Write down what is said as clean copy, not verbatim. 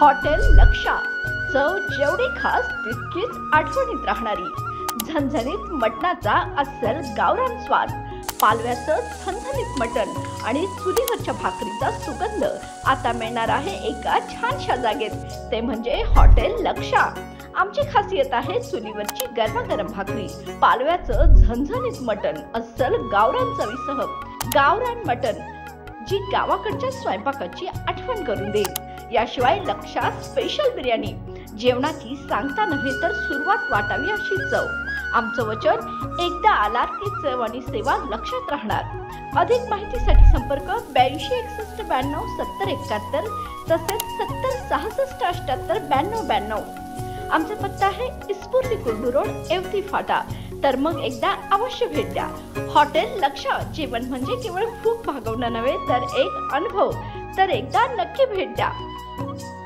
Hotel लक्षा, चव जेवढी खास तितकीच आठवणीत राहणारी। झणझणीत मटणाचा अस्सल गावरान स्वाद, पालव्याचं झणझणीत मटण आणि चुलीवरच्या भाकरीचा सुगंध आता मिळणार आहे एका छानशा जागेत, ते म्हणजे हॉटेल लक्षा। आमची खासियत आहे चुलीवरची गरमागरम भाकरी, पालव्याचं झणझणीत मटण, अस्सल गावरान चवीसह। गावरान मटण जी गावाकडच्या स्वयंपाकाची आठवण करून देईल। याशिवाय लक्षा स्पेशल बिर्याणी, जेवणाची सांगता नव्हे तर सुरुवात वाटावी अशी चव। आमचं वचन, एकदा आलात की चव आणि सेवा लक्षात राहणार। अधिक माहितीसाठी संपर्क 82 61 92 70 71 तसेच 70 66 78 92 92। आमचा पत्ता आहे इस्पुर्ली कुर्डू रोड, एवती फाटा। तर मग एकदा अवश्य भेट द्या। हॉटेल लक्षा, जेवण म्हणजे केवळ भूक भागवणं नव्हे तर एक अनुभव। तर एकदा नक्की भेट द्या।